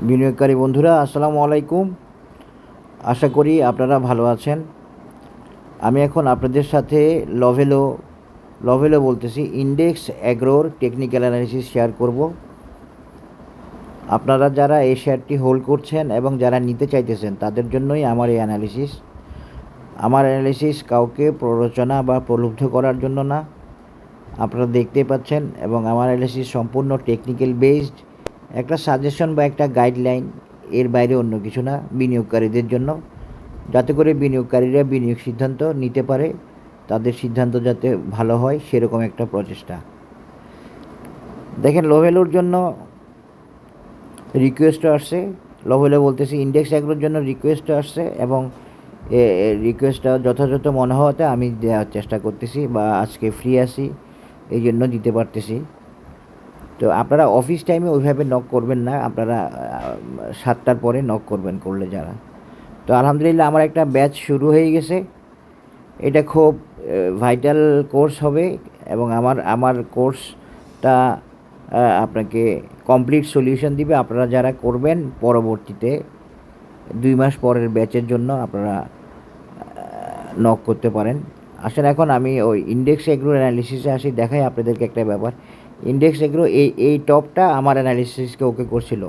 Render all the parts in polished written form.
বিনিয়োগকারী বন্ধুরা আসসালামু আলাইকুম। আশা করি আপনারা ভালো আছেন। আমি এখন আপনাদের সাথে লভেলো বলতেছি ইন্ডেক্স অ্যাগ্রোর টেকনিক্যাল অ্যানালিসিস শেয়ার করব। আপনারা যারা এই শেয়ারটি হোল্ড করছেন এবং যারা নিতে চাইতেছেন তাদের জন্যই আমার এই অ্যানালিসিস। আমার অ্যানালিসিস কাউকে প্ররোচনা বা প্রলুব্ধ করার জন্য না, আপনারা দেখতেই পাচ্ছেন। এবং আমার অ্যানালিসিস সম্পূর্ণ টেকনিক্যাল বেসড, একটা সাজেশন বা একটা গাইডলাইন, এর বাইরে অন্য কিছু না, বিনিয়োগকারীদের জন্য, যাতে করে বিনিয়োগকারীরা বিনিয়োগ সিদ্ধান্ত নিতে পারে, তাদের সিদ্ধান্ত যাতে ভালো হয় সেরকম একটা প্রচেষ্টা। দেখেন লোভেলোর জন্য রিকোয়েস্টও আসছে, লোভেলো বলতেছি ইন্ডেক্স অ্যাগ্রোর জন্য রিকোয়েস্টও আসছে এবং রিকোয়েস্টটা যথাযথ মনে হওয়াতে আমি দেওয়ার চেষ্টা করতেছি, বা আজকে ফ্রি আছি এই জন্য দিতে পারতেছি। তো আপনারা অফিস টাইমে ওইভাবে নক করবেন না, আপনারা 7টার পরে নক করবেন করলে যারা। তো আলহামদুলিল্লাহ আমার একটা ব্যাচ শুরু হয়ে গেছে। এটা খুব ভাইটাল কোর্স হবে এবং আমার কোর্সটা আপনাকে কমপ্লিট সলিউশন দিবে। আপনারা যারা করবেন পরবর্তীতে 2 মাস পরের ব্যাচের জন্য আপনারা নক করতে পারেন। আসলে এখন আমি ওই ইন্ডেক্স এগ্রো অ্যানালিসিসে আসি, দেখাই আপনাদেরকে একটা ব্যাপার। ইন্ডেক্স এগ্রো এই টপটা আমার অ্যানালিসিসকে ওকে করছিল।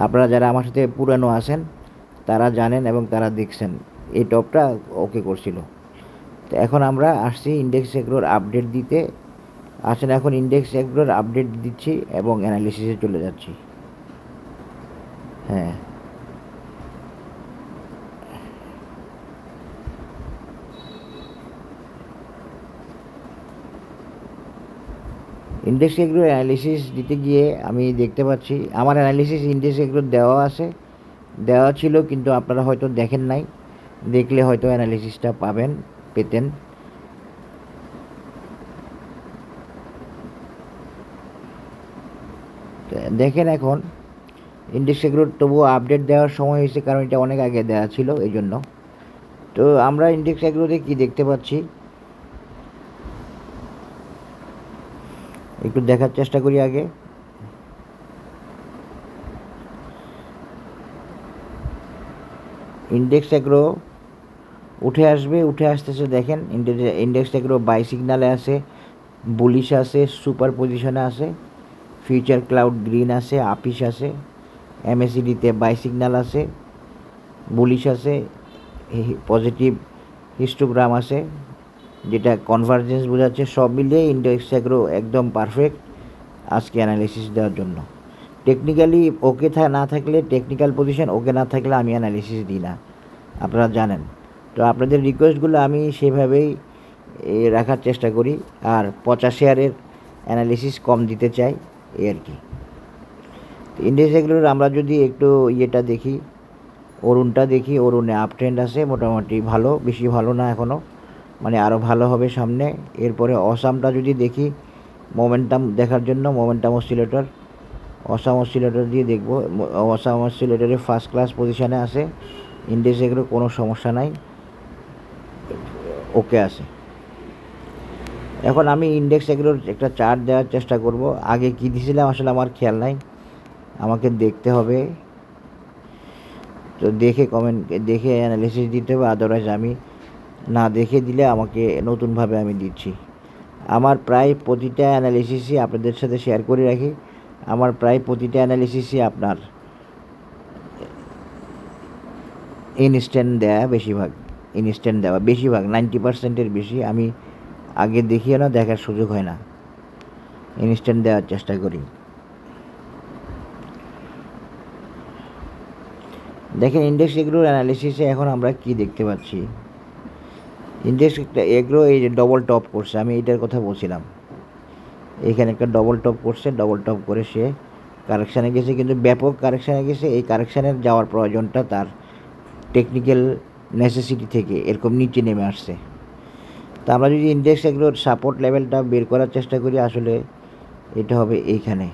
আপনারা যারা আমার সাথে পুরানো আছেন তারা জানেন এবং তারা দেখছেন এই টপটা ওকে করছিল। তো এখন আমরা আসছি ইন্ডেক্স এগ্রোর আপডেট দিতে। আসলে এখন ইন্ডেক্স এগ্রোর আপডেট দিচ্ছি এবং অ্যানালিসিসে চলে যাচ্ছি। হ্যাঁ, ইন্ডেক্স এগ্রো অ্যানালিসিস দিতে গিয়ে আমি দেখতে পাচ্ছি আমার অ্যানালিসিস ইন্ডেক্স এগ্রো দেওয়া ছিল, কিন্তু আপনারা হয়তো দেখেন নাই, দেখলে হয়তো অ্যানালিসিসটা পেতেন। দেখেন এখন ইন্ডেক্স এগ্রোর তবুও আপডেট দেওয়ার সময় হয়েছে, কারণ এটা অনেক আগে দেওয়া ছিল এই জন্য। তো আমরা ইন্ডেক্স এগ্রোতে কী দেখতে পাচ্ছি একটু দেখার চেষ্টা করি আগে। ইন্ডেক্স এগ্রো উঠে আসতেছে, দেখেন ইন্ডেক্স এগ্রো বাই সিগনালে আছে, বুলিশ আছে, সুপার পজিশনে আছে, ফিউচার ক্লাউড গ্রিন আছে, আপিস আছে, এমএসিডিতে বাই সিগনাল আছে, বুলিশ আছে, পজিটিভ হিস্টোগ্রাম আছে যেটা কনভার্জেন্স বোঝাচ্ছে। সব মিলিয়ে ইন্ডেক্স এগ্রো একদম পারফেক্ট আজকে অ্যানালিসিস দেওয়ার জন্য। টেকনিক্যালি ওকে না থাকলে, টেকনিক্যাল পজিশন ওকে না থাকলে আমি অ্যানালিসিস দিই না, আপনারা জানেন। তো আপনাদের রিকোয়েস্টগুলো আমি সেভাবেই রাখার চেষ্টা করি, আর 50 শেয়ারের অ্যানালিসিস কম দিতে চাই, এই আর কি। ইন্ডেক্স এগুলোর আমরা যদি একটু দেখি, অরুণে আপ ট্রেন্ড আছে, মোটামুটি ভালো, বেশি ভালো না এখনও, মানে আরও ভালো হবে সামনে। এরপরে অসামটা যদি দেখি, মোমেন্টাম দেখার জন্য মোমেন্টাম অসিলেটর দিয়ে দেখব। অসাম অসিলেটরে ফার্স্ট ক্লাস পজিশানে আছে, ইন্ডেক্স এগুলো কোনো সমস্যা নাই, ওকে আছে। এখন আমি ইন্ডেক্স এগুলোর একটা চার্ট দেওয়ার চেষ্টা করব। আগে কী দিয়েছিলাম আসলে আমার খেয়াল নাই, আমাকে দেখতে হবে। তো দেখে অ্যানালিসিস দিতে হবে, আদারওয়াইজ আমি না দেখে দিলে আমাকে নতুনভাবে আমি দিচ্ছি। আমার প্রায় প্রতিটা অ্যানালিসিসই আপনাদের সাথে শেয়ার করে রাখি। আমার প্রায় প্রতিটা অ্যানালিসিসই আপনার ইনস্ট্যান্ট দেওয়া, বেশিরভাগ 90%-এর বেশি আমি আগে দেখিও না, দেখার সুযোগ হয় না, ইনস্ট্যান্ট দেওয়ার চেষ্টা করি। দেখেন ইন্ডেক্স এগ্রোর অ্যানালিসিসে এখন আমরা কি দেখতে পাচ্ছি। ইন্ডেক্স এগ্রো এই যে ডবল টপ করছে, আমি এইটার কথা বলছিলাম। এইখানে একটা ডবল টপ করছে, ডবল টপ করে সে কারেকশানে গেছে, কিন্তু ব্যাপক কারেকশানে গেছে। এই কারেকশানের যাওয়ার প্রয়োজনটা তার টেকনিক্যাল নেসেসিটি থেকে এরকম নিচে নেমে আসছে। তো আমরা যদি ইন্ডেক্স এগুলোর সাপোর্ট লেভেলটা বের করার চেষ্টা করি, আসলে এটা হবে এইখানে,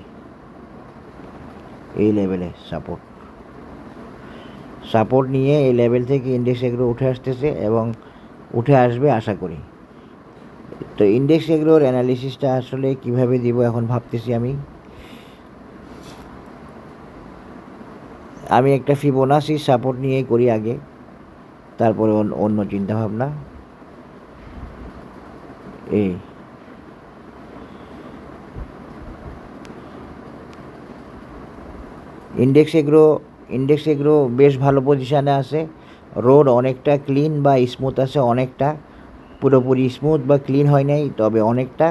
এই লেভেলে সাপোর্ট নিয়ে এই লেভেল থেকে ইন্ডেক্স এগুলো উঠে আসতেছে এবং উঠে আসবে আশা করি। তো ইন্ডেক্স এগুলোর অ্যানালিসিসটা আসলে কিভাবে দিব এখন ভাবতেছি আমি। আমি একটা ফিবোনাসি সাপোর্ট নিয়ে করি আগে, তারপরে অন্য চিন্তাভাবনা। এই ইন্ডেক্স এগ্রো বেশ ভালো পজিশানে আছে। রোড অনেকটা ক্লিন বা স্মুথ আছে, অনেকটা, পুরোপুরি স্মুথ বা ক্লিন হয় নাই, তবে অনেকটা।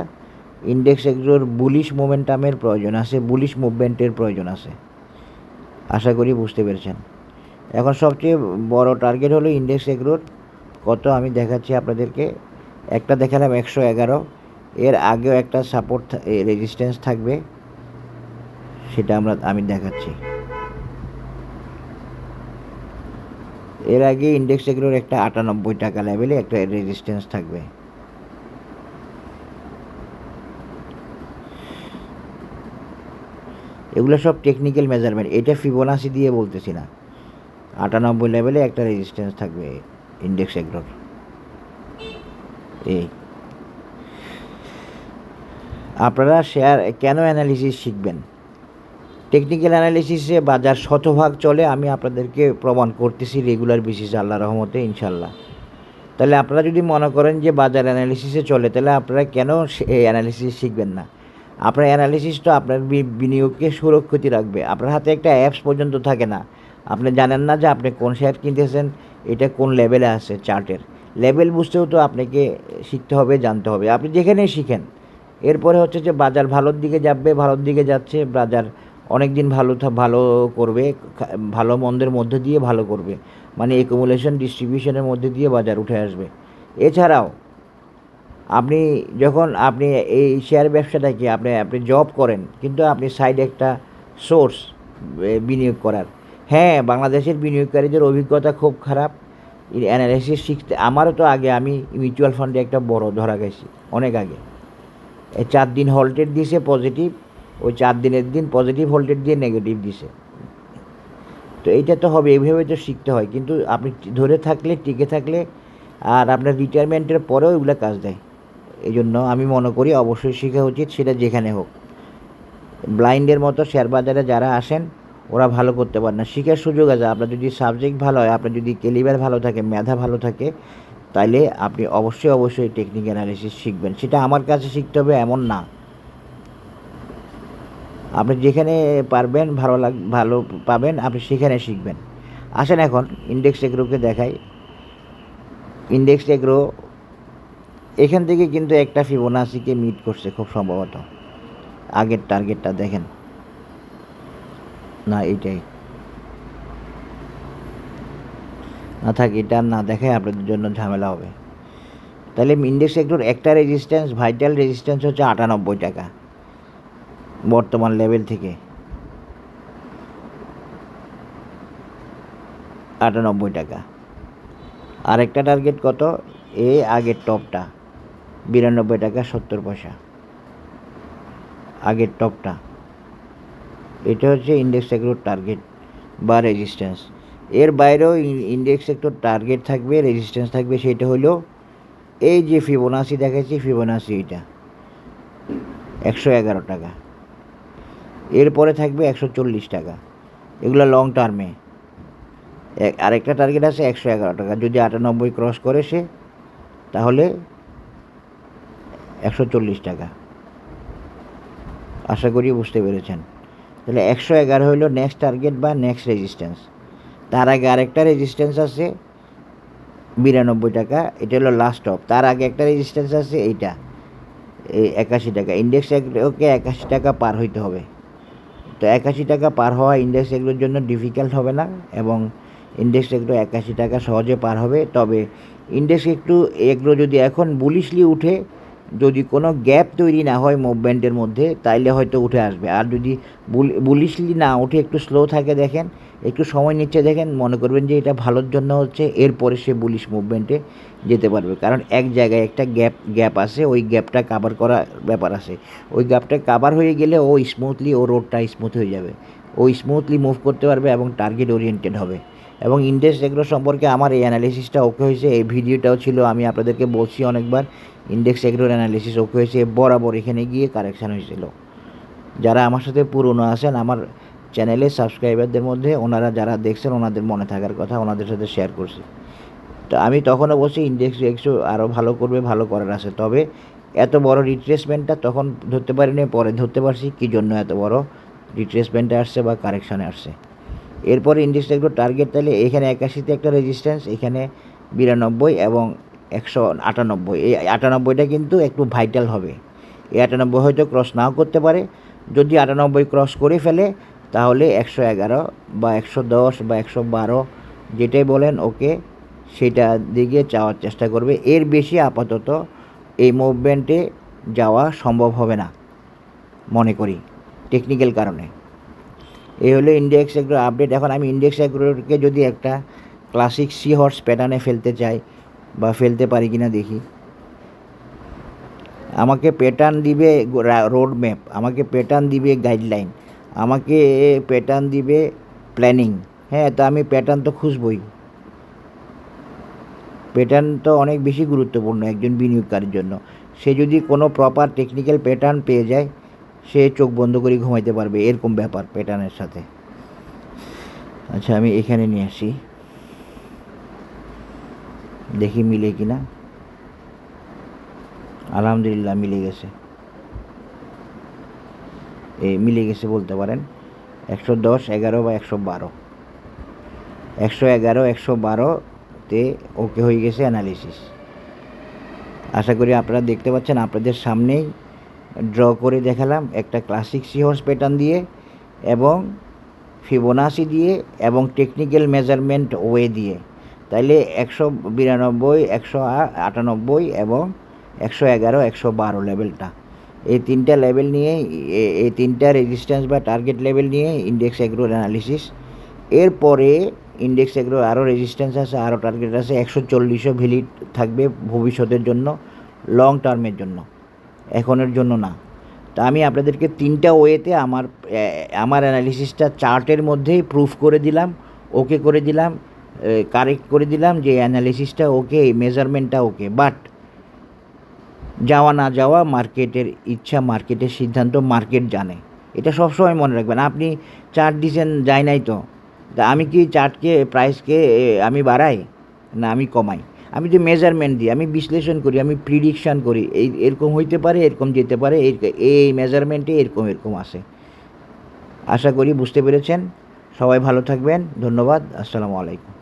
ইন্ডেক্স এগ্রোর বুলিশ মোমেন্টামের প্রয়োজন আছে, বুলিশ মুভমেন্টের প্রয়োজন আছে। আশা করি বুঝতে পেরেছেন। এখন সবচেয়ে বড় টার্গেট হলো ইন্ডেক্স এগ্রোর কত আমি দেখাচ্ছি আপনাদেরকে। একটা দেখালাম 111, এর আগেও একটা সাপোর্ট রেজিস্ট্যান্স থাকবে, সেটা আমি দেখাচ্ছি। এর আগে ইন্ডেক্স এগ্রোর একটা 98 টাকা লেভেলে একটা রেজিস্ট্যান্স থাকবে। এগুলো সব টেকনিক্যাল মেজারমেন্ট, এটা ফিবোনাসি দিয়ে বলতেছি না। 98 লেভেলে একটা রেজিস্ট্যান্স থাকবে ইন্ডেক্স এগ্রোর। এই আপনারা শেয়ার কেন অ্যানালিসিস শিখবেন? টেকনিক্যাল অ্যানালিসিসে বাজার শতভাগ চলে, আমি আপনাদেরকে প্রমাণ করতেছি রেগুলার বেসিসে, আল্লাহর রহমতে, ইনশাল্লাহ। তাহলে আপনারা যদি মনে করেন যে বাজার অ্যানালিসিসে চলে, তাহলে আপনারা কেন এই অ্যানালিসিস শিখবেন না? আপনার অ্যানালিসিস তো আপনার বিনিয়োগকে সুরক্ষিত রাখবে। আপনার হাতে একটা অ্যাপস পর্যন্ত থাকে না, আপনি জানেন না যে আপনি কোন শেয়ার কিনতেছেন, এটা কোন লেভেলে আছে চার্টের। লেভেল বুঝতেও তো আপনাকে শিখতে হবে, জানতে হবে। আপনি যেখানেই শিখেন, এরপরে হচ্ছে যে বাজার ভালোর দিকে যাবে, ভালোর দিকে যাচ্ছে, বাজার অনেক দিন ভালো করবে, ভালো মন্দের মধ্যে দিয়ে ভালো করবে, মানে একুমুলেশন ডিস্ট্রিবিউশনের মধ্যে দিয়ে বাজার উঠে আসবে। এছাড়াও আপনি এই শেয়ার ব্যবসাটাকে আপনি জব করেন, কিন্তু আপনি সাইডে একটা সোর্স বিনিয়োগ করার। হ্যাঁ, বাংলাদেশের বিনিয়োগকারীদের অভিজ্ঞতা খুব খারাপ অ্যানালাইসিস শিখতে। আমারও তো আগে, আমি মিউচুয়াল ফান্ডে একটা বড় ধরা গেছি অনেক আগে। 4 দিন হল্টেড দিয়েছে পজিটিভ, ওই 4 দিনের দিন পজিটিভ হল্টেড দিয়ে নেগেটিভ দিছে। তো এইটা তো হবে, এইভাবে তো শিখতে হয়। কিন্তু আপনি ধরে থাকলে, টিকে থাকলে, আর আপনার রিটায়ারমেন্টের পরেও এগুলো কাজ দেয়। এই জন্য আমি মনে করি অবশ্যই শেখা উচিত, সেটা যেখানে হোক। ব্লাইন্ডের মতো শেয়ার বাজারে যারা আসেন, ওরা ভালো করতে পারে না। শেখার সুযোগ আছে, আপনার যদি সাবজেক্ট ভালো হয়, আপনার যদি ক্যালিবার ভালো থাকে, মেধা ভালো থাকে, তাইলে আপনি অবশ্যই টেকনিক অ্যানালিসিস শিখবেন। সেটা আমার কাছে শিখতে হবে এমন না, আপনি যেখানে পারবেন, ভালো পাবেন, আপনি সেখানে শিখবেন। আসেন এখন ইন্ডেক্স এগ্রোকে দেখাই। ইন্ডেক্স এগ্রো এখান থেকে কিন্তু একটা ফিবোনাসিকে মিট করছে খুব সম্ভবত। আগের টার্গেটটা দেখেন না, এইটাই না থাক, এটা না দেখায় আপনাদের জন্য ঝামেলা হবে। তাহলে ইন্ডেক্স এগ্রোর একটা রেজিস্ট্যান্স, ভাইটাল রেজিস্ট্যান্স হচ্ছে 98 টাকা বর্তমান লেভেল থেকে। 98 টাকা। আরেকটা টার্গেট কত? আগের টপটা 92 টাকা 70 পয়সা, আগের টপটা। এটা হচ্ছে ইন্ডেক্স এগ্রোর টার্গেট বা রেজিস্ট্যান্স। এর বাইরেও ইন্ডেক্স এগ্রোর টার্গেট থাকবে, রেজিস্ট্যান্স থাকবে। সেটা হলো এই যে ফিবোনাসি দেখাচ্ছি, ফিবোনাসি এটা 111 টাকা, এরপরে থাকবে 140 টাকা। এগুলো লং টার্মে। আরেকটা টার্গেট আছে 111 টাকা। যদি 98 ক্রস করে সে, তাহলে 140 টাকা। আশা করি বুঝতে পেরেছেন। তাহলে 111 হলো নেক্সট টার্গেট বা নেক্সট রেজিস্ট্যান্স। তার আগে আরেকটা রেজিস্ট্যান্স আছে 92 টাকা, এটা হলো লাস্ট টপ। তার আগে একটা রেজিস্ট্যান্স আছে এইটা, এই 81 টাকা। ইন্ডেক্স এগ্রোকে 81 টাকা পার হইতে হবে। তো 81 টাকা পার হওয়া ইন্ডেক্স এগ্রোর জন্য ডিফিকাল্ট হবে না, এবং ইন্ডেক্স এগ্রো 81 টাকা সহজে পার হবে। তবে ইন্ডেক্স এগ্রো যদি এখন বুলিশলি উঠে, যদি কোনো গ্যাপ তৈরি না হয় মুভমেন্টের মধ্যে, তাইলে হয়তো উঠে আসবে। আর যদি বুলিশলি না উঠে, একটু স্লো থাকে, দেখেন একটু সময় নিচ্ছে, দেখেন, মনে করবেন যে এটা ভালোর জন্য হচ্ছে, এরপরে সে বুলিশ মুভমেন্টে যেতে পারবে। কারণ এক জায়গায় একটা গ্যাপ আছে, ওই গ্যাপটা কাভার করার ব্যাপার আছে। ওই গ্যাপটা কাভার হয়ে গেলে ও রোডটা স্মুথ হয়ে যাবে, ও স্মুথলি মুভ করতে পারবে এবং টার্গেট ওরিয়েন্টেড হবে। এবং ইন্ডেক্স এগ্রো সম্পর্কে আমার এই অ্যানালিসিসটা ওকে হয়েছে, এই ভিডিওটাও ছিল, আমি আপনাদেরকে বলছি অনেকবার, ইন্ডেক্স এগ্রোর অ্যানালিসিস ওকে হয়েছে। বরাবর এখানে গিয়ে কারেকশান হয়েছিল। যারা আমার সাথে পুরনো আছেন, আমার চ্যানেলের সাবস্ক্রাইবারদের মধ্যে ওনারা যারা দেখছেন ওনাদের মনে থাকার কথা, ওনাদের সাথে শেয়ার করছি। তো আমি তখনও বলছি ইন্ডেক্স একটু আরও ভালো করবে, ভালো করার আছে। তবে এত বড় রিট্রেসমেন্টটা তখন ধরতে পারিনি, পরে ধরতে পারছি কী জন্য এত বড় রিট্রেসমেন্টে আসছে বা কারেকশানে আসছে। এরপরে ইন্ডেক্স এগ্রো টার্গেট তাহলে এখানে 81তে একটা রেজিস্ট্যান্স, এখানে 92 এবং 198। এই 98টা কিন্তু একটু ভাইটাল হবে। এই 98 হয়তো ক্রস নাও করতে পারে। যদি 98 ক্রস করে ফেলে তাহলে 111 বা 110 বা 112 যেটাই বলেন ওকে, সেটা দিকে যাওয়ার চেষ্টা করবে। এর বেশি আপাতত এই মুভমেন্টে যাওয়া সম্ভব হবে না মনে করি, টেকনিক্যাল কারণে। এই হলো ইন্ডেক্স এগ্রো আপডেট। এখন আমি ইন্ডেক্স এগ্রোকে যদি একটা ক্লাসিক সি হর্স প্যাটার্নে ফেলতে চাই বা ফেলতে পারি কিনা দেখি। আমাকে প্যাটার্ন দিবে রোড ম্যাপ, আমাকে প্যাটার্ন দিবে গাইডলাইন, আমাকে প্যাটার্ন দিবে প্ল্যানিং। হ্যাঁ, তো আমি প্যাটার্ন তো খুঁজবই। প্যাটার্ন তো অনেক বেশি গুরুত্বপূর্ণ একজন বিনিয়োগকারীর জন্য। সে যদি কোনো প্রপার টেকনিক্যাল প্যাটার্ন পেয়ে যায়, সে চোখ বন্ধ করে ঘুমাইতে পারবে, এরকম ব্যাপার প্যাটার্নের সাথে। আচ্ছা, আমি এখানে নিয়ে আসি, দেখি মিলে কি না। আলহামদুলিল্লাহ মিলে গেছে, মিলে গেছে বলতে পারেন। 110, 11 বা 112, 111, 112তে ওকে হয়ে গেছে অ্যানালিসিস। আশা করি আপনারা দেখতে পাচ্ছেন, আপনাদের সামনেই ড্র করে দেখালাম একটা ক্লাসিক সি হর্স প্যাটার্ন দিয়ে এবং ফিবোনাসি দিয়ে এবং টেকনিক্যাল মেজারমেন্ট ওয়ে দিয়ে। তাইলে 192, 198 এবং 111, 112 লেভেলটা, এই তিনটা লেভেল নিয়ে, এই তিনটা রেজিস্ট্যান্স বা টার্গেট লেভেল নিয়ে ইন্ডেক্স এগ্রোর অ্যানালিসিস। এরপরে ইন্ডেক্স এগ্রোর আরও রেজিস্ট্যান্স আছে, আরও টার্গেট আছে। 140ও ভ্যালিড থাকবে ভবিষ্যতের জন্য, লং টার্মের জন্য, এখনের জন্য না। তা আমি আপনাদেরকে তিনটা ওয়েতে আমার অ্যানালিসিসটা চার্টের মধ্যেই প্রুফ করে দিলাম, ওকে করে দিলাম, কারেক্ট করে দিলাম যে অ্যানালিসিসটা ওকে, মেজারমেন্টটা ওকে। বাট যাওয়া না যাওয়া মার্কেটের ইচ্ছা, মার্কেটের সিদ্ধান্ত, মার্কেট জানে। এটা সবসময় মনে রাখবেন। আপনি চার্ট দিয়েছেন, যায় নাই তো, তা আমি কি চার্টকে, প্রাইসকে আমি বাড়াই না আমি কমাই? আমি যে মেজারমেন্ট দিই, আমি বিশ্লেষণ করি, আমি প্রিডিকশান করি, এরকম হইতে পারে, এরকম যেতে পারে, এই মেজারমেন্টে এরকম আসে। আশা করি বুঝতে পেরেছেন। সবাই ভালো থাকবেন, ধন্যবাদ, আসসালামু আলাইকুম।